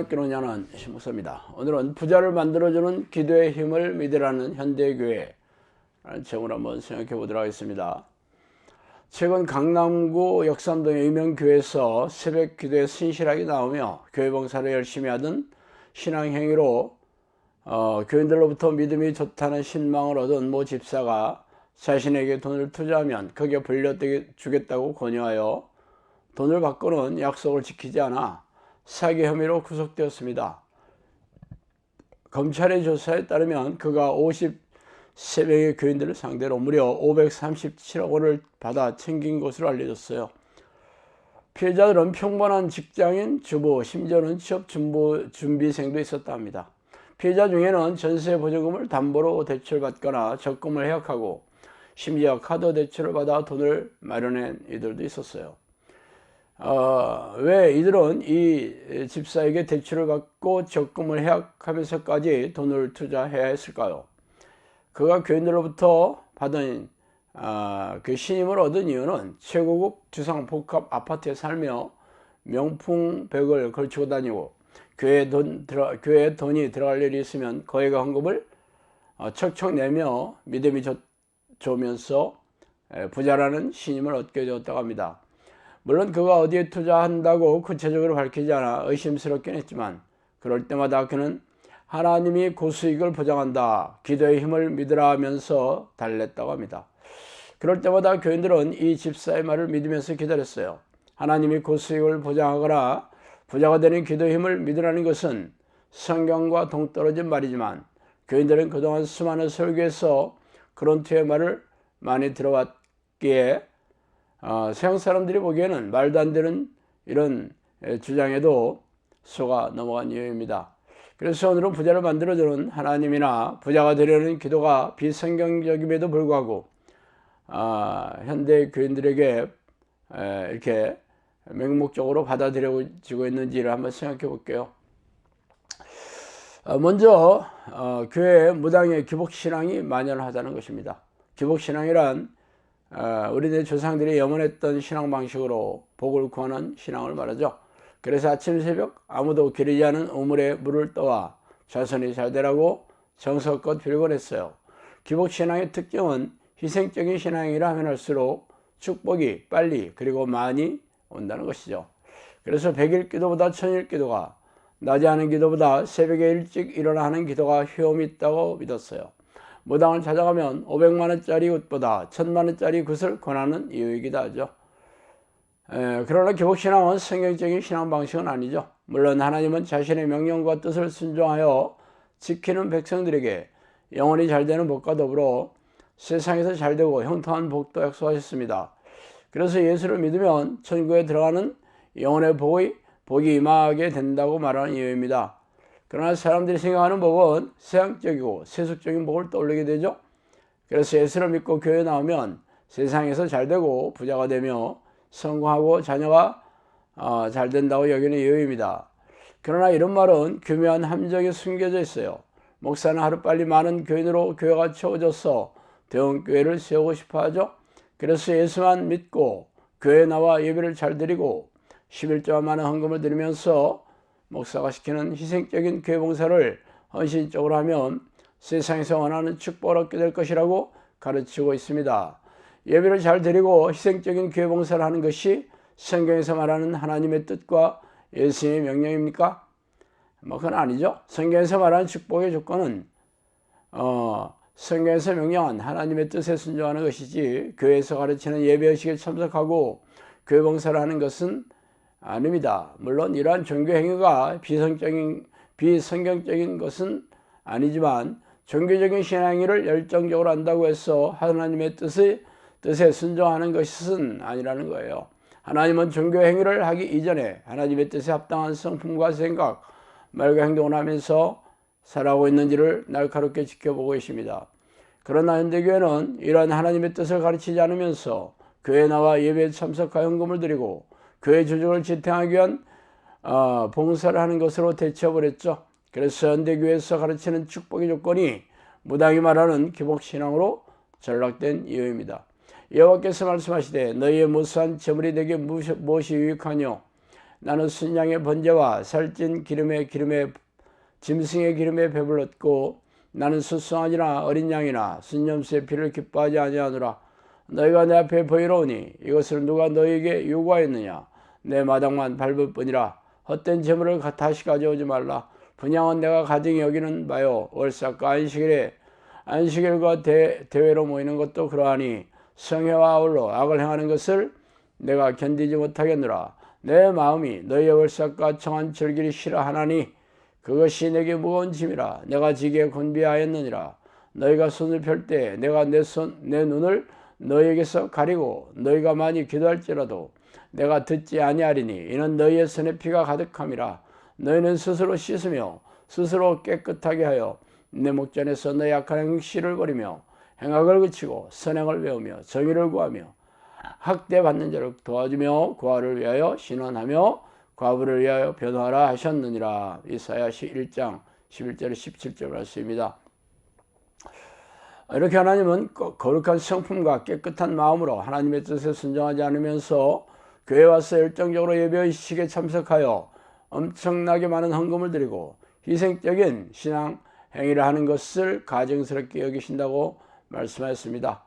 영상학교로 연한 신목사입니다. 오늘은 부자를 만들어주는 기도의 힘을 믿으라는 현대교회라는 제목을 한번 생각해 보도록 하겠습니다. 최근 강남구 역삼동의 유명교회에서 새벽 기도에 신실하게 나오며 교회 봉사를 열심히 하던 신앙행위로 교인들로부터 믿음이 좋다는 신망을 얻은 모 집사가 자신에게 돈을 투자하면 크게 불려주겠다고 권유하여 돈을 받고는 약속을 지키지 않아 사기 혐의로 구속되었습니다. 검찰의 조사에 따르면 그가 53명의 교인들을 상대로 무려 537억 원을 받아 챙긴 것으로 알려졌어요. 피해자들은 평범한 직장인, 주부, 심지어는 취업 준비생도 있었다 합니다. 피해자 중에는 전세 보증금을 담보로 대출받거나 적금을 해약하고 심지어 카드 대출을 받아 돈을 마련한 이들도 있었어요. 왜 이들은 이 집사에게 대출을 받고 적금을 해약하면서까지 돈을 투자해야 했을까요? 그가 교인들로부터 받은 그 신임을 얻은 이유는 최고급 주상 복합 아파트에 살며 명품백을 걸치고 다니고 교회에 돈이 들어갈 일이 있으면 거액의 헌금을 척척 내며 믿음이 좋으면서 부자라는 신임을 얻게 되었다고 합니다. 물론 그가 어디에 투자한다고 구체적으로 밝히지 않아 의심스럽긴 했지만 그럴 때마다 그는 하나님이 고수익을 보장한다, 기도의 힘을 믿으라 하면서 달랬다고 합니다. 그럴 때마다 교인들은 이 집사의 말을 믿으면서 기다렸어요. 하나님이 고수익을 보장하거나 부자가 되는 기도의 힘을 믿으라는 것은 성경과 동떨어진 말이지만 교인들은 그동안 수많은 설교에서 그런 투의 말을 많이 들어왔기에 서양 사람들이 보기에는 말도 안 되는 이런 주장에도 속아 넘어간 이유입니다. 그래서 오늘은 부자를 만들어주는 하나님이나 부자가 되려는 기도가 비성경적임에도 불구하고 현대 교인들에게 이렇게 맹목적으로 받아들여지고 있는지를 한번 생각해 볼게요. 먼저 교회에 무당의 기복신앙이 만연하다는 것입니다. 기복신앙이란 우리네 조상들이 염원했던 신앙 방식으로 복을 구하는 신앙을 말하죠. 그래서 아침 새벽 아무도 기르지 않은 우물에 물을 떠와 자손이 잘 되라고 정성껏 빌곤 했어요. 기복신앙의 특징은 희생적인 신앙이라 하면 할수록 축복이 빨리 그리고 많이 온다는 것이죠. 그래서 백일 기도보다 천일 기도가, 낮에 하는 기도보다 새벽에 일찍 일어나 하는 기도가 효험이 있다고 믿었어요. 무당을 찾아가면 500만원짜리 옷보다 1000만원짜리 굿을 권하는 이유이기도 하죠. 그러나 기복신앙은 성경적인 신앙 방식은 아니죠. 물론 하나님은 자신의 명령과 뜻을 순종하여 지키는 백성들에게 영원히 잘되는 복과 더불어 세상에서 잘되고 형통한 복도 약속하셨습니다. 그래서 예수를 믿으면 천국에 들어가는 영혼의 복이 임하게 된다고 말하는 이유입니다. 그러나 사람들이 생각하는 복은 세상적이고 세속적인 복을 떠올리게 되죠. 그래서 예수를 믿고 교회에 나오면 세상에서 잘되고 부자가 되며 성공하고 자녀가 잘 된다고 여기는 이유입니다. 그러나 이런 말은 교묘한 함정이 숨겨져 있어요. 목사는 하루빨리 많은 교인으로 교회가 채워져서 대형교회를 세우고 싶어 하죠. 그래서 예수만 믿고 교회에 나와 예배를 잘 드리고 11조와 많은 헌금을 드리면서 목사가 시키는 희생적인 교회 봉사를 헌신적으로 하면 세상에서 원하는 축복을 얻게 될 것이라고 가르치고 있습니다. 예배를 잘 드리고 희생적인 교회 봉사를 하는 것이 성경에서 말하는 하나님의 뜻과 예수님의 명령입니까? 그건 아니죠. 성경에서 말하는 축복의 조건은 성경에서 명령한 하나님의 뜻에 순종하는 것이지 교회에서 가르치는 예배의식에 참석하고 교회 봉사를 하는 것은 아닙니다. 물론 이러한 종교 행위가 비성경적인 것은 아니지만 종교적인 신앙행위를 열정적으로 한다고 해서 하나님의 뜻에 순종하는 것은 아니라는 거예요. 하나님은 종교 행위를 하기 이전에 하나님의 뜻에 합당한 성품과 생각, 말과 행동을 하면서 살아가고 있는지를 날카롭게 지켜보고 계십니다. 그러나 현대교회는 이러한 하나님의 뜻을 가르치지 않으면서 교회에 나와 예배에 참석하여 헌금을 드리고 교회 조직을 지탱하기 위한 봉사를 하는 것으로 대체해버렸죠. 그래서 현대교회에서 가르치는 축복의 조건이 무당이 말하는 기복신앙으로 전락된 이유입니다. 여호와께서 말씀하시되 너희의 무수한 재물이 내게 무엇이 유익하뇨? 나는 순양의 번제와 살찐 기름에 짐승의 기름에 배불렀고 나는 수송아지나 어린 양이나 순염소의 피를 기뻐하지 아니하노라. 너희가 내 앞에 보이러오니 이것을 누가 너희에게 요구하였느냐? 내 마당만 밟을 뿐이라. 헛된 재물을 다시 가져오지 말라. 분양은 내가 가증히 여기는 바요. 월삭과 안식일과 대회로 모이는 것도 그러하니 성회와 아울러 악을 행하는 것을 내가 견디지 못하겠노라. 내 마음이 너희의 월삭과 청한 절기를 싫어하나니 그것이 내게 무거운 짐이라. 내가 지게 곤비하였느니라. 너희가 손을 펼 때 내가 내 눈을 너희에게서 가리고 너희가 많이 기도할지라도 내가 듣지 아니하리니 이는 너희의 손에 피가 가득함이라. 너희는 스스로 씻으며 스스로 깨끗하게 하여 내 목전에서 너희 악한 행실을 버리며 행악을 그치고 선행을 배우며 정의를 구하며 학대받는 자를 도와주며 고아를 위하여 신원하며 과부를 위하여 변호하라 하셨느니라. 이사야시 1장 11절 17절 말씀입니다. 이렇게 하나님은 거룩한 성품과 깨끗한 마음으로 하나님의 뜻에 순종하지 않으면서 교회에 와서 열정적으로 예배의식에 참석하여 엄청나게 많은 헌금을 드리고 희생적인 신앙 행위를 하는 것을 가증스럽게 여기신다고 말씀하였습니다.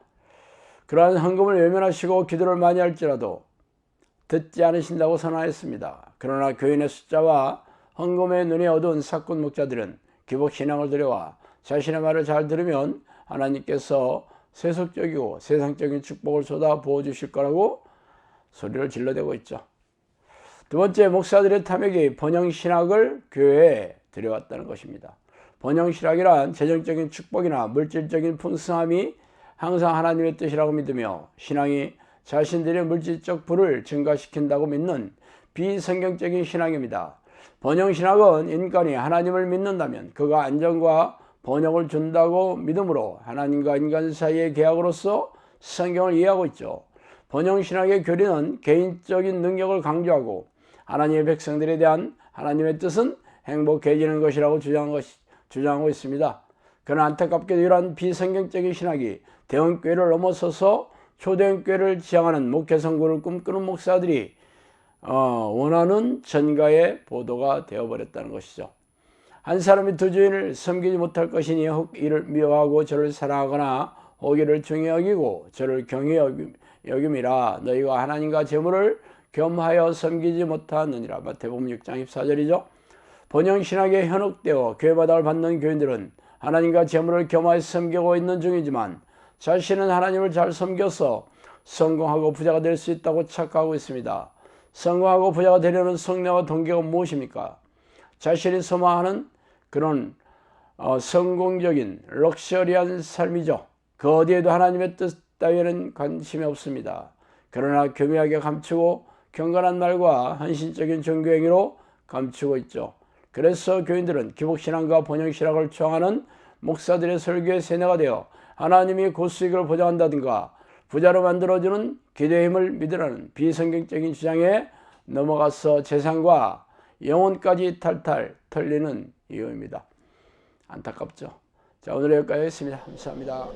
그러한 헌금을 외면하시고 기도를 많이 할지라도 듣지 않으신다고 선언하였습니다. 그러나 교인의 숫자와 헌금의 눈이 어두운 사꾼 목자들은 기복신앙을 들여와 자신의 말을 잘 들으면 하나님께서 세속적이고 세상적인 축복을 쏟아 부어주실 거라고 소리를 질러대고 있죠. 두 번째, 목사들의 탐욕이 번영신학을 교회에 들여왔다는 것입니다. 번영신학이란 재정적인 축복이나 물질적인 풍성함이 항상 하나님의 뜻이라고 믿으며 신앙이 자신들의 물질적 부를 증가시킨다고 믿는 비성경적인 신앙입니다. 번영신학은 인간이 하나님을 믿는다면 그가 안정과 번영을 준다고 믿음으로 하나님과 인간 사이의 계약으로서 성경을 이해하고 있죠. 번영신학의 교리는 개인적인 능력을 강조하고 하나님의 백성들에 대한 하나님의 뜻은 행복해지는 것이라고 주장하고 있습니다. 그러나 안타깝게도 이러한 비성경적인 신학이 대형교회를 넘어서서 초대형교회를 지향하는 목회성구를 꿈꾸는 목사들이 원하는 전가의 보도가 되어버렸다는 것이죠. 한 사람이 두 주인을 섬기지 못할 것이니 혹 이를 미워하고 저를 사랑하거나 혹 이를 중히 여기고 저를 경히 여김이라. 너희가 하나님과 재물을 겸하여 섬기지 못하느니라. 마태복음 6장 14절이죠. 번영신학에 현혹되어 교회바닥을 받는 교인들은 하나님과 재물을 겸하여 섬기고 있는 중이지만 자신은 하나님을 잘 섬겨서 성공하고 부자가 될 수 있다고 착각하고 있습니다. 성공하고 부자가 되려는 성내와 동기가 무엇입니까? 자신이 소망하는 그런 성공적인 럭셔리한 삶이죠. 그 어디에도 하나님의 뜻 따위에는 관심이 없습니다. 그러나 교묘하게 감추고 경건한 말과 헌신적인 종교행위로 감추고 있죠. 그래서 교인들은 기복신앙과 번영신학을 추앙하는 목사들의 설교의 세뇌가 되어 하나님이 고수익을 보장한다든가 부자로 만들어주는 기도의 힘을 믿으라는 비성경적인 주장에 넘어가서 재산과 영혼까지 탈탈 털리는 이유입니다. 안타깝죠. 자, 오늘 여기까지 하겠습니다. 감사합니다.